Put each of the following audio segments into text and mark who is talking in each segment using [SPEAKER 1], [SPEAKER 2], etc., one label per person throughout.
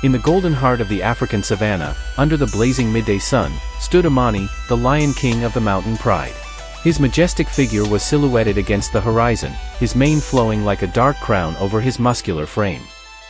[SPEAKER 1] In the golden heart of the African savanna, under the blazing midday sun, stood Amani, the Lion King of the mountain pride. His majestic figure was silhouetted against the horizon, his mane flowing like a dark crown over his muscular frame.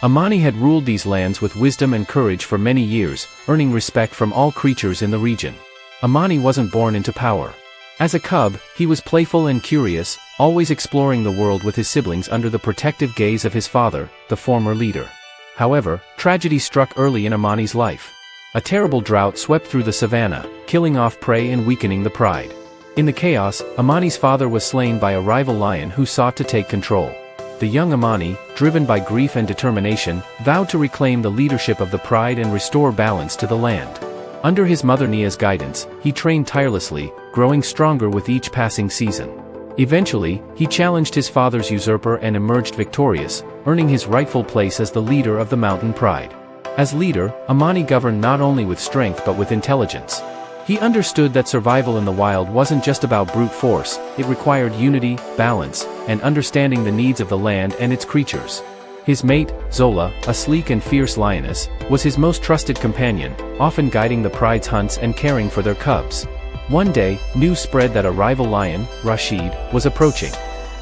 [SPEAKER 1] Amani had ruled these lands with wisdom and courage for many years, earning respect from all creatures in the region. Amani wasn't born into power. As a cub, he was playful and curious, always exploring the world with his siblings under the protective gaze of his father, the former leader. However, tragedy struck early in Amani's life. A terrible drought swept through the savanna, killing off prey and weakening the pride. In the chaos, Amani's father was slain by a rival lion who sought to take control. The young Amani, driven by grief and determination, vowed to reclaim the leadership of the pride and restore balance to the land. Under his mother Nia's guidance, he trained tirelessly, growing stronger with each passing season. Eventually, he challenged his father's usurper and emerged victorious, earning his rightful place as the leader of the mountain pride. As leader, Amani governed not only with strength but with intelligence. He understood that survival in the wild wasn't just about brute force, it required unity, balance, and understanding the needs of the land and its creatures. His mate, Zola, a sleek and fierce lioness, was his most trusted companion, often guiding the pride's hunts and caring for their cubs. One day, news spread that a rival lion, Rashid, was approaching.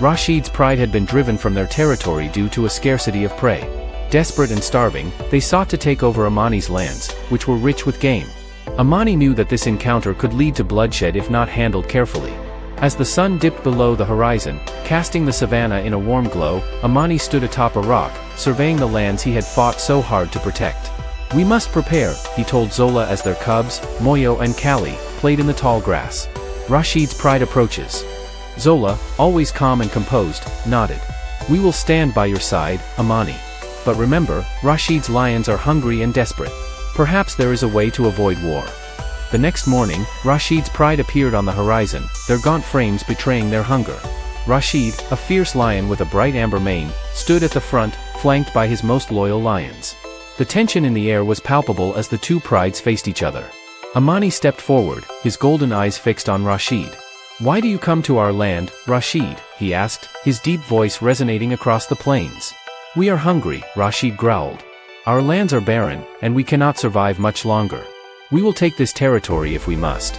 [SPEAKER 1] Rashid's pride had been driven from their territory due to a scarcity of prey. Desperate and starving, they sought to take over Amani's lands, which were rich with game. Amani knew that this encounter could lead to bloodshed if not handled carefully. As the sun dipped below the horizon, casting the savanna in a warm glow, Amani stood atop a rock, surveying the lands he had fought so hard to protect. "We must prepare," he told Zola as their cubs, Moyo and Kali, played in the tall grass. Rashid's pride approaches. Zola, always calm and composed, nodded. "We will stand by your side, Amani. But remember, Rashid's lions are hungry and desperate. Perhaps there is a way to avoid war." The next morning, Rashid's pride appeared on the horizon, their gaunt frames betraying their hunger. Rashid, a fierce lion with a bright amber mane, stood at the front, flanked by his most loyal lions. The tension in the air was palpable as the two prides faced each other. Amani stepped forward, his golden eyes fixed on Rashid. "Why do you come to our land, Rashid?" he asked, his deep voice resonating across the plains. "We are hungry," Rashid growled. "Our lands are barren, and we cannot survive much longer. We will take this territory if we must."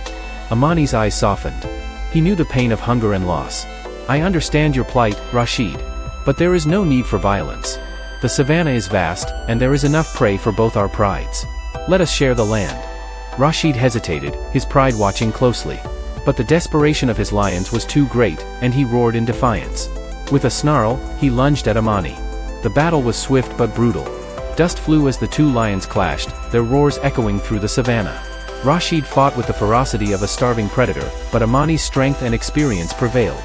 [SPEAKER 1] Amani's eyes softened. He knew the pain of hunger and loss. "I understand your plight, Rashid. But there is no need for violence. The savanna is vast, and there is enough prey for both our prides. Let us share the land." Rashid hesitated, his pride watching closely. But the desperation of his lions was too great, and he roared in defiance. With a snarl, he lunged at Amani. The battle was swift but brutal. Dust flew as the two lions clashed, their roars echoing through the savanna. Rashid fought with the ferocity of a starving predator, but Amani's strength and experience prevailed.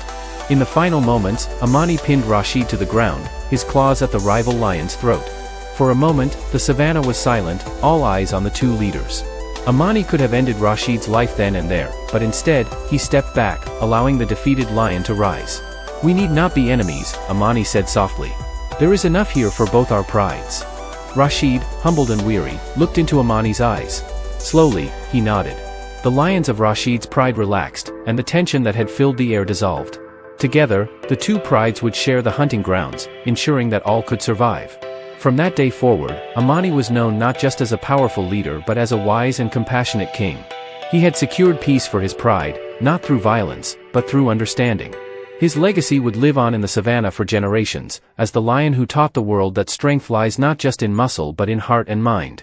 [SPEAKER 1] In the final moments, Amani pinned Rashid to the ground, his claws at the rival lion's throat. For a moment, the savanna was silent, all eyes on the two leaders. Amani could have ended Rashid's life then and there, but instead, he stepped back, allowing the defeated lion to rise. "We need not be enemies," Amani said softly. "There is enough here for both our prides." Rashid, humbled and weary, looked into Amani's eyes. Slowly, he nodded. The lions of Rashid's pride relaxed, and the tension that had filled the air dissolved. Together, the two prides would share the hunting grounds, ensuring that all could survive. From that day forward, Amani was known not just as a powerful leader but as a wise and compassionate king. He had secured peace for his pride, not through violence, but through understanding. His legacy would live on in the savanna for generations, as the lion who taught the world that strength lies not just in muscle but in heart and mind.